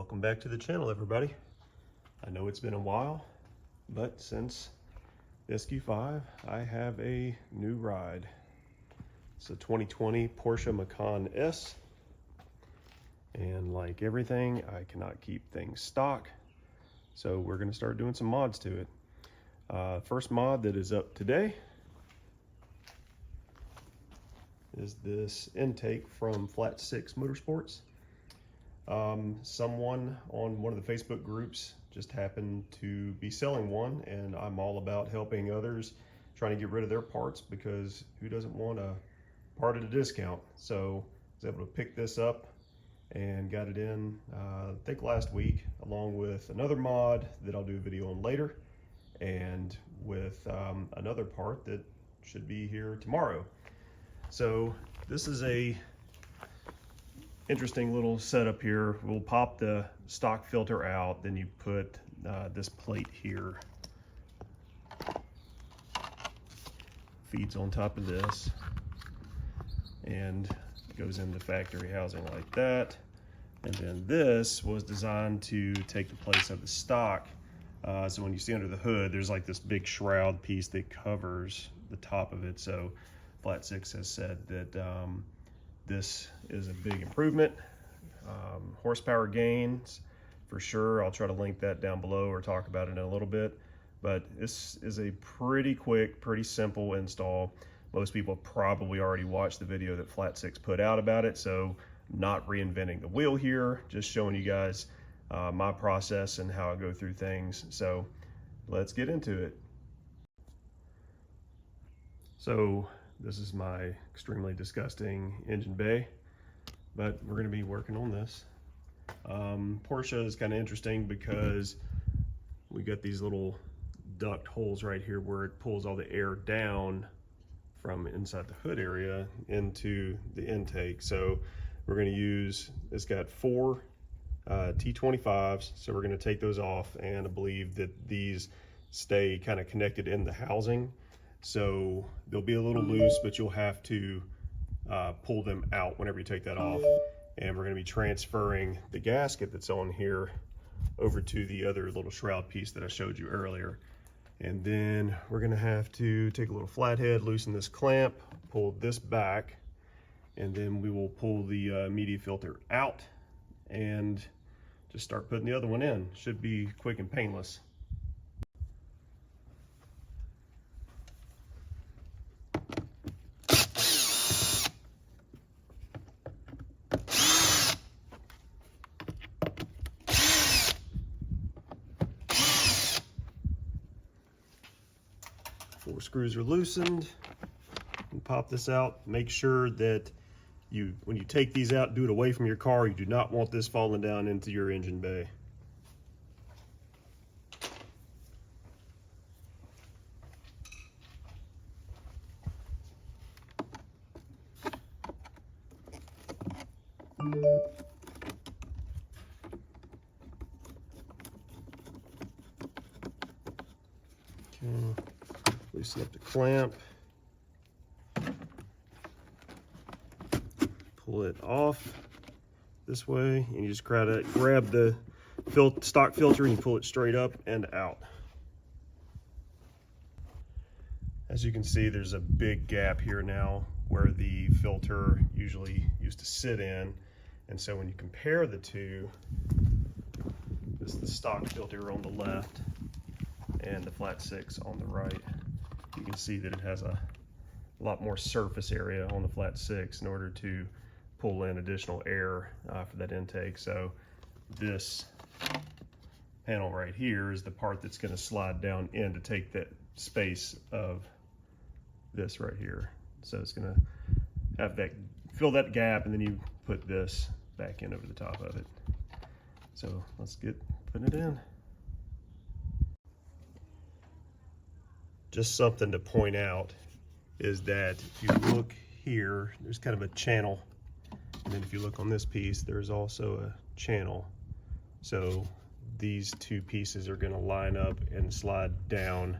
Welcome back to the channel, everybody. I know it's been a while, but since the SQ5, I have a new ride. It's a 2020 Porsche Macan S, and like everything, I cannot keep things stock, so we're going to start doing some mods to it. First mod that is up today is this intake from FLAT6 Motorsports. Someone on one of the Facebook groups just happened to be selling one, and I'm all about helping others trying to get rid of their parts, because who doesn't want a part at a discount? So I was able to pick this up and got it in I think last week, along with another mod that I'll do a video on later, and with another part that should be here tomorrow. So this is a interesting little setup here. We'll pop the stock filter out, then you put this plate here, feeds on top of this, and goes into factory housing like that. And then this was designed to take the place of the stock. So when you see under the hood, there's like this big shroud piece that covers the top of it. So FLAT6 has said that this is a big improvement. Horsepower gains for sure. I'll try to link that down below or talk about it in a little bit. But this is a pretty quick, pretty simple install. Most people probably already watched the video that FLAT6 put out about it, so not reinventing the wheel here, just showing you guys my process and how I go through things. So let's get into it. So this is my extremely disgusting engine bay, but we're going to be working on this. Porsche is kind of interesting because we got these little duct holes right here where it pulls all the air down from inside the hood area into the intake. So we're going to use, it's got 4 T25s, so we're going to take those off, and I believe that these stay kind of connected in the housing. So they'll be a little loose, but you'll have to pull them out whenever you take that off. And we're going to be transferring the gasket that's on here over to the other little shroud piece that I showed you earlier. And then we're going to have to take a little flathead, loosen this clamp, pull this back, and then we will pull the media filter out and just start putting the other one in. Should be quick and painless. Four screws are loosened, and pop this out. Make sure that when you take these out, do it away from your car. You do not want this falling down into your engine bay. Okay. Loosen up the clamp, pull it off this way, and you just grab the stock filter and you pull it straight up and out. As you can see, there's a big gap here now where the filter usually used to sit in, and so when you compare the two, this is the stock filter on the left and the FLAT6 on the right. You can see that it has a lot more surface area on the FLAT6 in order to pull in additional air for that intake. So this panel right here is the part that's going to slide down in to take that space of this right here. So it's going to have that, fill that gap, and then you put this back in over the top of it. So let's get putting it in. Just something to point out is that if you look here, there's kind of a channel, and then if you look on this piece, there's also a channel. So these two pieces are going to line up and slide down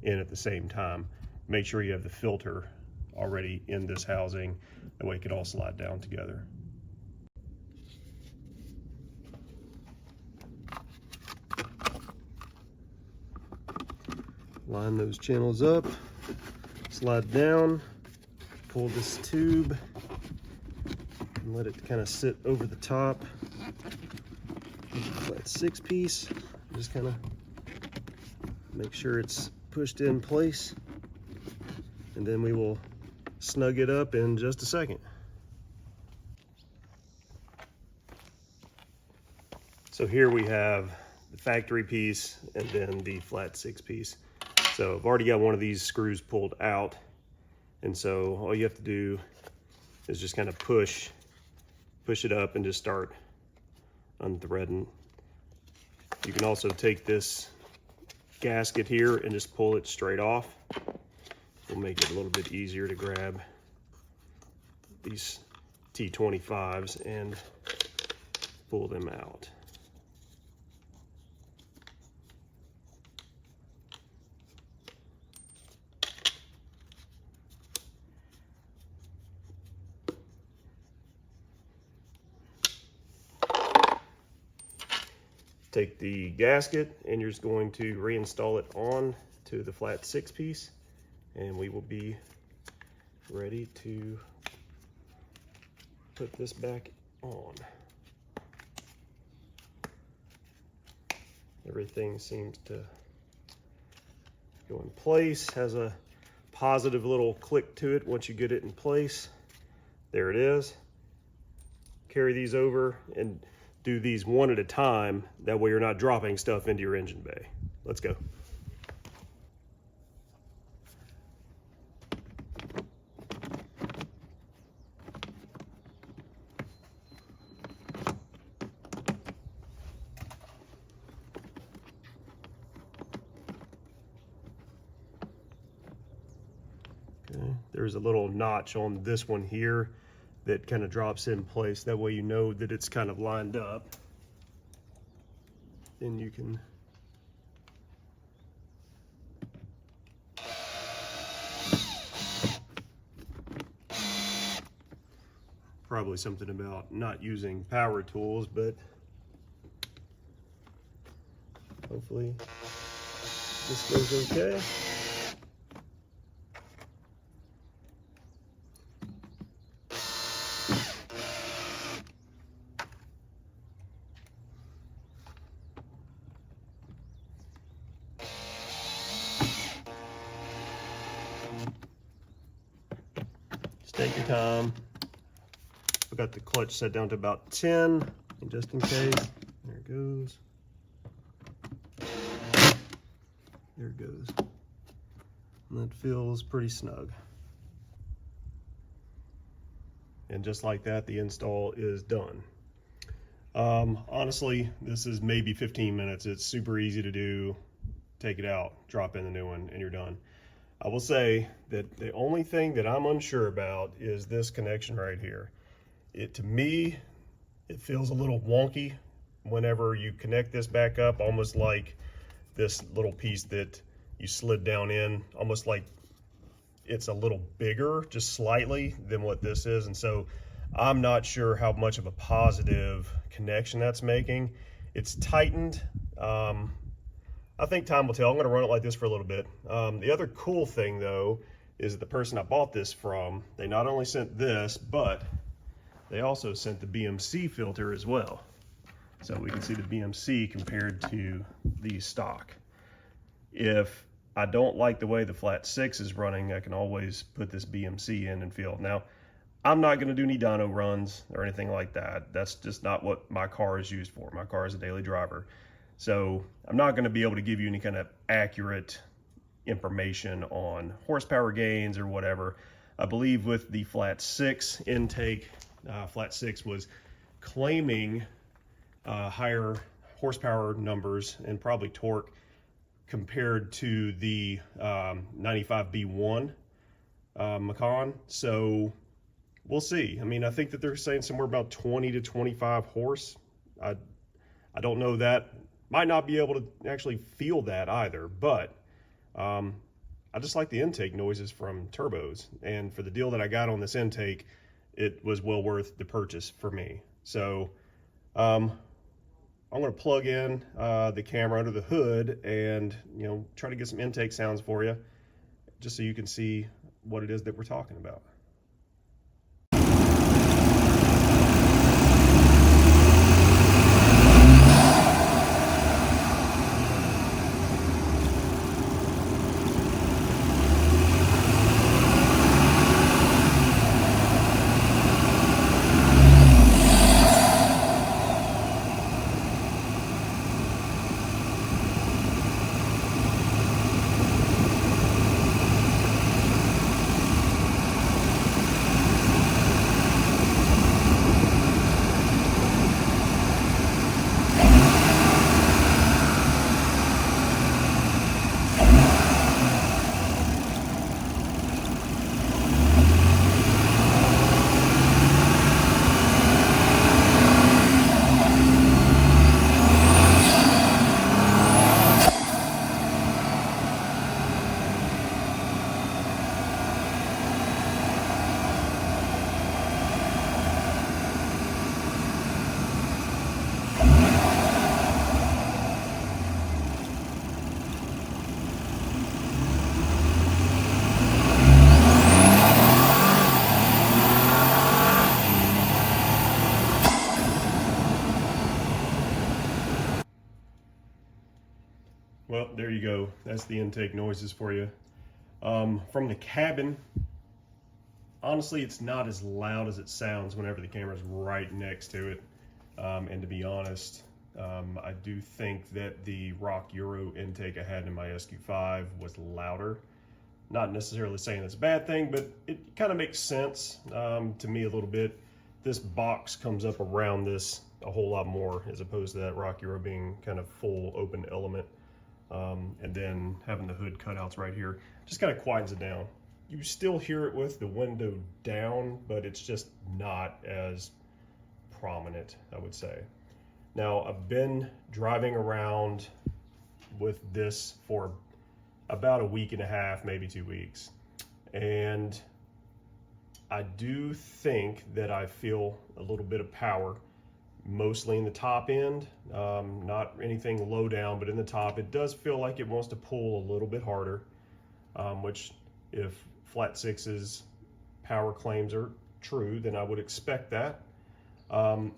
in at the same time. Make sure you have the filter already in this housing, that way it could all slide down together. line those channels up, slide down, pull this tube, and let it kind of sit over the top of the flat 6 piece. Just kind of make sure it's pushed in place, and then we will snug it up in just a second. So here we have the factory piece and then the flat 6 piece. So I've already got one of these screws pulled out, and so all you have to do is just kind of push it up and just start unthreading. You can also take this gasket here and just pull it straight off. Will make it a little bit easier to grab these T25s and pull them out. Take the gasket and you're just going to reinstall it on to the flat 6 piece, and we will be ready to put this back on. Everything seems to go in place, has a positive little click to it once you get it in place. There it is. Carry these over and do these one at a time. That way you're not dropping stuff into your engine bay. Let's go. Okay, there's a little notch on this one here that kind of drops in place. That way you know that it's kind of lined up. Then you can probably something about not using power tools, but hopefully this goes okay. Take your time. I've got the clutch set down to about 10, just in case. There it goes. There it goes. And that feels pretty snug. And just like that, the install is done. Honestly, this is maybe 15 minutes. It's super easy to do. Take it out, drop in the new one, and you're done. I will say that the only thing that I'm unsure about is this connection right here. To me, it feels a little wonky whenever you connect this back up, almost like this little piece that you slid down in, almost like it's a little bigger, just slightly, than what this is. And so I'm not sure how much of a positive connection that's making. It's tightened. I think time will tell. I'm going to run it like this for a little bit. The other cool thing, though, is the person I bought this from, they not only sent this, but they also sent the BMC filter as well. So we can see the BMC compared to the stock. If I don't like the way the flat 6 is running, I can always put this BMC in and feel. Now, I'm not going to do any dyno runs or anything like that. That's just not what my car is used for. My car is a daily driver. So I'm not going to be able to give you any kind of accurate information on horsepower gains or whatever. I believe with the flat 6 intake, flat 6 was claiming higher horsepower numbers and probably torque compared to the 95B1 Macan. So we'll see. I mean, I think that they're saying somewhere about 20 to 25 horse. I don't know that. Might not be able to actually feel that either, but I just like the intake noises from turbos. And for the deal that I got on this intake, it was well worth the purchase for me. So I'm going to plug in the camera under the hood and, you know, try to get some intake sounds for you, just so you can see what it is that we're talking about. Well, there you go. That's the intake noises for you. From the cabin, honestly, it's not as loud as it sounds whenever the camera's right next to it. And to be honest, I do think that the Rock Euro intake I had in my SQ5 was louder. Not necessarily saying that's a bad thing, but it kind of makes sense to me a little bit. This box comes up around this a whole lot more, as opposed to that Rock Euro being kind of full open element. And then having the hood cutouts right here just kind of quietens it down. You still hear it with the window down, but it's just not as prominent, I would say. Now, I've been driving around with this for about a week and a half, maybe 2 weeks. And I do think that I feel a little bit of power, mostly in the top end, not anything low down, but in the top, it does feel like it wants to pull a little bit harder, which if FLAT6's power claims are true, then I would expect that. Am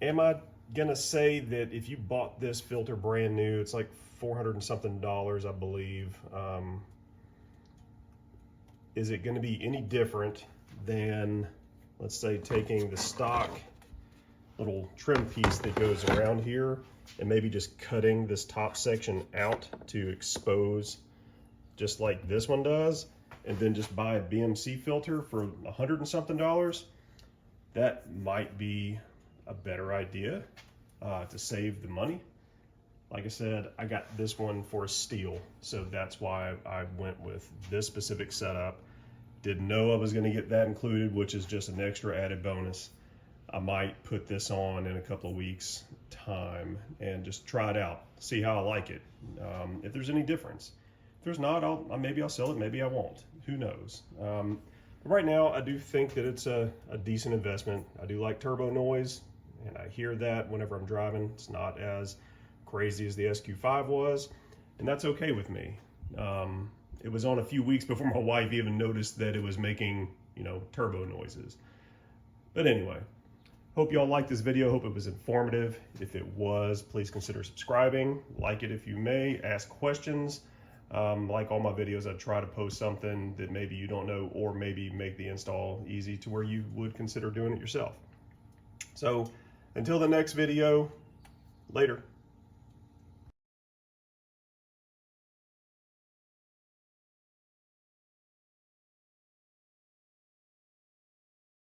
I gonna say that if you bought this filter brand new, it's like $400 and something, I believe, is it gonna be any different than, let's say, taking the stock little trim piece that goes around here and maybe just cutting this top section out to expose just like this one does, and then just buy a BMC filter for $100 and something? That might be a better idea to save the money. Like I said, I got this one for a steal, so that's why I went with this specific setup. Didn't know I was going to get that included, which is just an extra added bonus. I might put this on in a couple of weeks' time and just try it out, see how I like it. If there's any difference. If there's not, maybe I'll sell it, maybe I won't. Who knows? But right now, I do think that it's a decent investment. I do like turbo noise, and I hear that whenever I'm driving. It's not as crazy as the SQ5 was, and that's okay with me. It was on a few weeks before my wife even noticed that it was making, you know, turbo noises. But anyway, hope y'all liked this video. Hope it was informative. If it was, please consider subscribing. Like it if you may. Ask questions. Like all my videos, I try to post something that maybe you don't know, or maybe make the install easy to where you would consider doing it yourself. So until the next video, later.